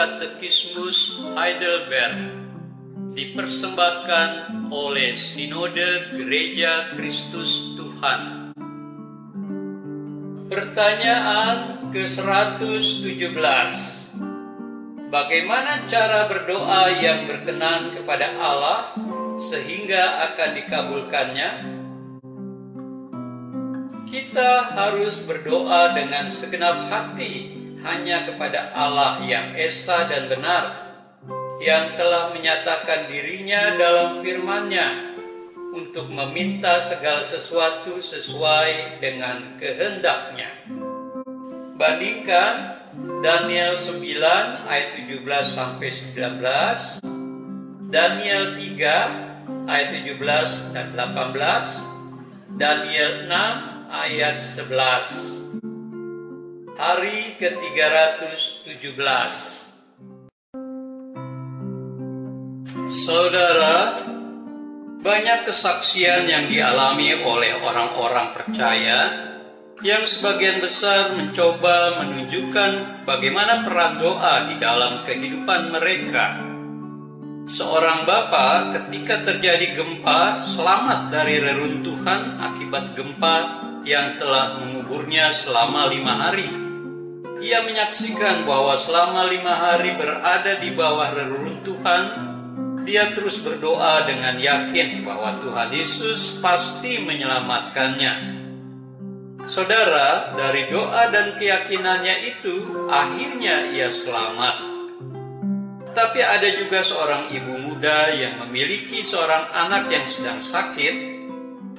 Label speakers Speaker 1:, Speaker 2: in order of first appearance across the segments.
Speaker 1: Katekismus Heidelberg dipersembahkan oleh Sinode Gereja Kristus Tuhan. Pertanyaan ke-117. Bagaimana cara berdoa yang berkenan kepada Allah sehingga akan dikabulkannya? Kita harus berdoa dengan segenap hati hanya kepada Allah yang esa dan benar, yang telah menyatakan dirinya dalam firman-Nya untuk meminta segala sesuatu sesuai dengan kehendak-Nya. Bandingkan Daniel 9 ayat 17-19, Daniel 3 ayat 17 dan 18, Daniel 6 ayat 11. Hari ke-317. Saudara, banyak kesaksian yang dialami oleh orang-orang percaya yang sebagian besar mencoba menunjukkan bagaimana peran doa di dalam kehidupan mereka. Seorang bapa ketika terjadi gempa selamat dari reruntuhan akibat gempa yang telah menguburnya selama 5 hari. Ia menyaksikan bahwa selama 5 hari berada di bawah reruntuhan, dia terus berdoa dengan yakin bahwa Tuhan Yesus pasti menyelamatkannya. Saudara, dari doa dan keyakinannya itu, akhirnya ia selamat. Tapi ada juga seorang ibu muda yang memiliki seorang anak yang sedang sakit.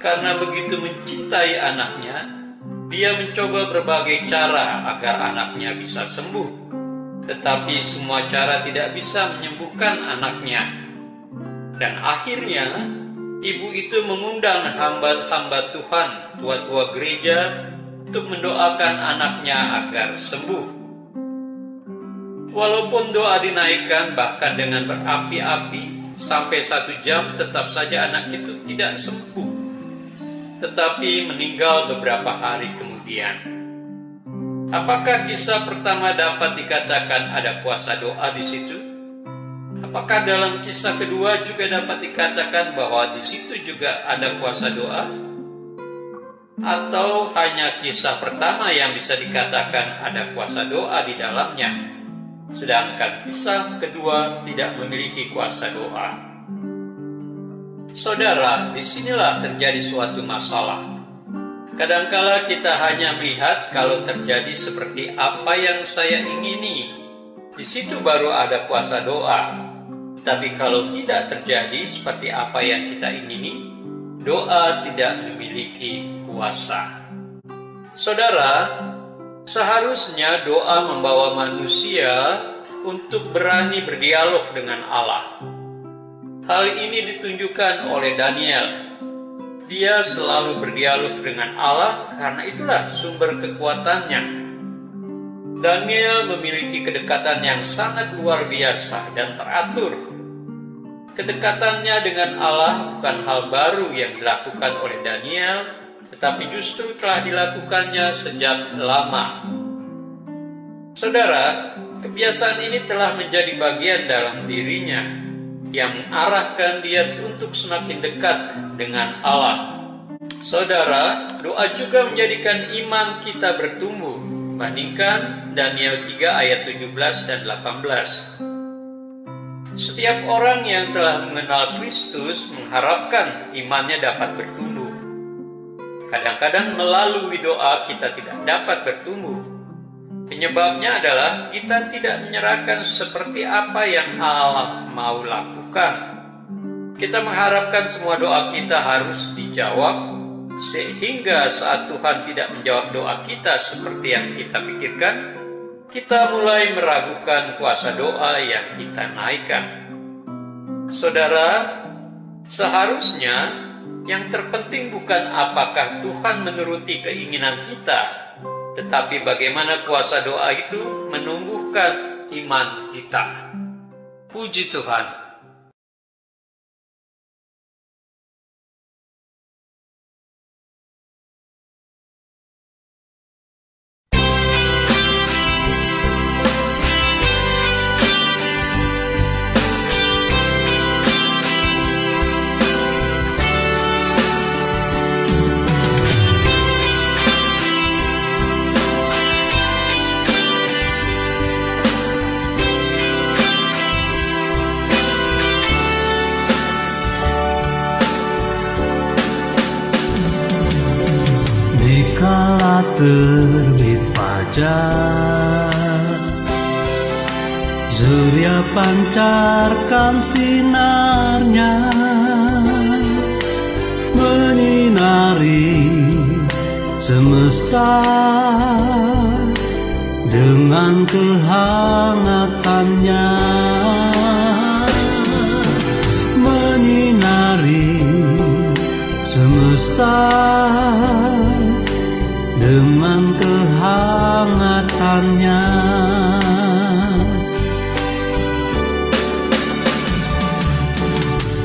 Speaker 1: Karena begitu mencintai anaknya, dia mencoba berbagai cara agar anaknya bisa sembuh. Tetapi semua cara tidak bisa menyembuhkan anaknya. Dan akhirnya, ibu itu mengundang hamba-hamba Tuhan, tua-tua gereja, untuk mendoakan anaknya agar sembuh. Walaupun doa dinaikkan bahkan dengan berapi-api, sampai 1 jam tetap saja anak itu tidak sembuh, tetapi meninggal beberapa hari kemudian. Apakah kisah pertama dapat dikatakan ada kuasa doa di situ? Apakah dalam kisah kedua juga dapat dikatakan bahwa di situ juga ada kuasa doa? Atau hanya kisah pertama yang bisa dikatakan ada kuasa doa di dalamnya, sedangkan kisah kedua tidak memiliki kuasa doa? Saudara, disinilah terjadi suatu masalah. Kadangkala kita hanya melihat kalau terjadi seperti apa yang saya ingini, di situ baru ada kuasa doa. Tapi kalau tidak terjadi seperti apa yang kita ingini, doa tidak memiliki kuasa. Saudara, seharusnya doa membawa manusia untuk berani berdialog dengan Allah. Hal ini ditunjukkan oleh Daniel. Dia selalu berdialog dengan Allah karena itulah sumber kekuatannya. Daniel memiliki kedekatan yang sangat luar biasa dan teratur. Kedekatannya dengan Allah bukan hal baru yang dilakukan oleh Daniel, tetapi justru telah dilakukannya sejak lama. Saudara, kebiasaan ini telah menjadi bagian dalam dirinya, yang mengarahkan dia untuk semakin dekat dengan Allah. Saudara, doa juga menjadikan iman kita bertumbuh. Bandingkan Daniel 3 ayat 17 dan 18. Setiap orang yang telah mengenal Kristus mengharapkan imannya dapat bertumbuh. Kadang-kadang melalui doa kita tidak dapat bertumbuh. Penyebabnya adalah kita tidak menyerahkan seperti apa yang Allah mau lakukan. Kita mengharapkan semua doa kita harus dijawab, sehingga saat Tuhan tidak menjawab doa kita seperti yang kita pikirkan, kita mulai meragukan kuasa doa yang kita naikkan. Saudara, seharusnya yang terpenting bukan apakah Tuhan menuruti keinginan kita, tetapi bagaimana kuasa doa itu menumbuhkan iman kita. Puji Tuhan.
Speaker 2: terbit fajar, surya pancarkan sinarnya, menyinari semesta dengan kehangatannya, menyinari semesta dengan kehangatannya.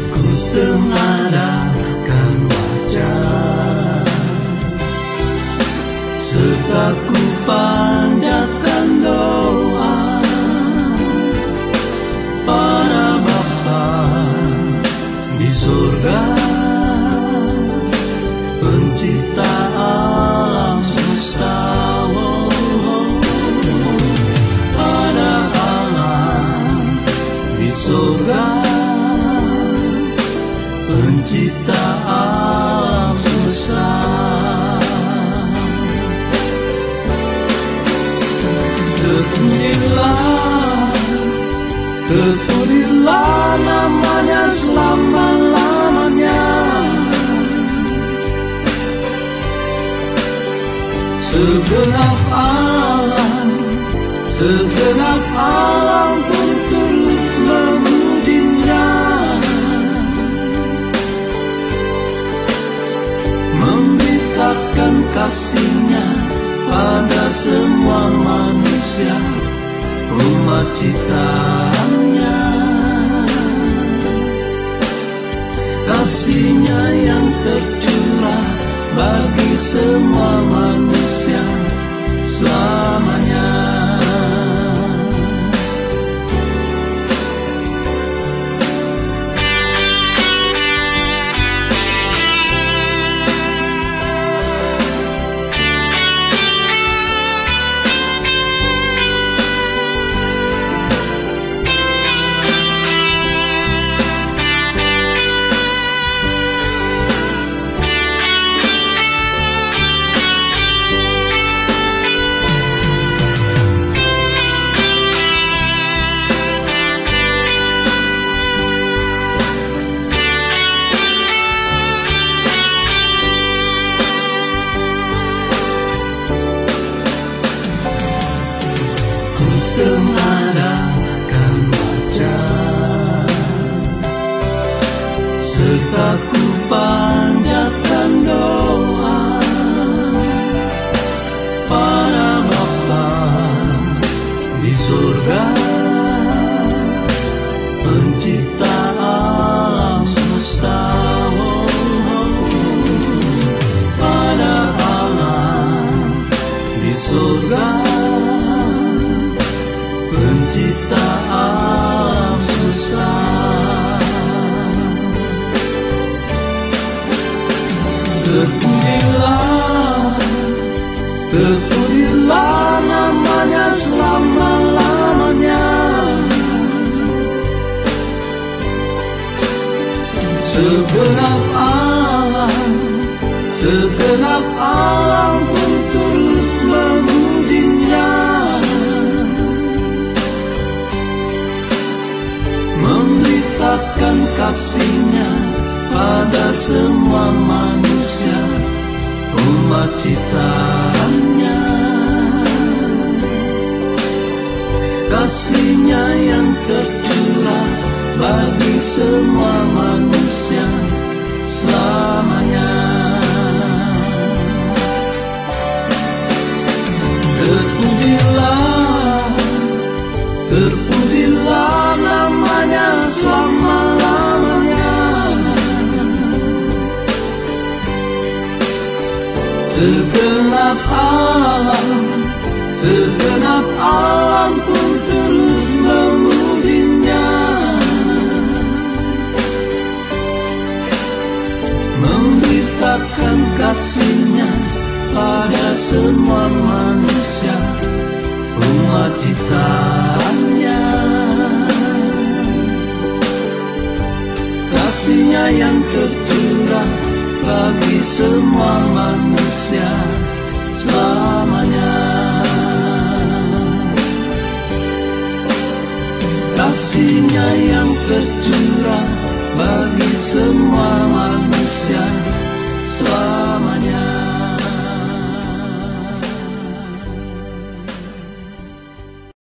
Speaker 2: Ku tengadahkan wajah, serta ku panjatkan doa pada Bapa di surga, pencipta alam semesta. Pada Allah di surga, pencipta alam semesta. Terpujilah namanya selama-lamanya. Segenap alam pun turut memujinya, memberitakan kasih-Nya pada semua manusia, umat ciptaan-Nya. Kasih-Nya yang tercurah bagi semua manusia selamanya. Tengadahkan wajah, serta ku panjatkan doa pada Bapa di surga, pencipta alam semesta. Pada Allah di surga, pencipta alam semesta. Terpujilah namanya selama-lamanya. Segenap alam pun turut memujinya, memberitakan kasih-Nya pada semua manusia, umat ciptaan-Nya. Kasih-Nya yang tercurah bagi semua manusia selamanya. Terpujilah namanya selama-lamanya. Segenap alam pun turut memujinya, memberitakan kasih-Nya pada semua manusia, umat ciptaan-Nya. Kasih-Nya yang tercurah bagi semua manusia selamanya. Kasih-Nya yang tercurah bagi semua manusia selamanya.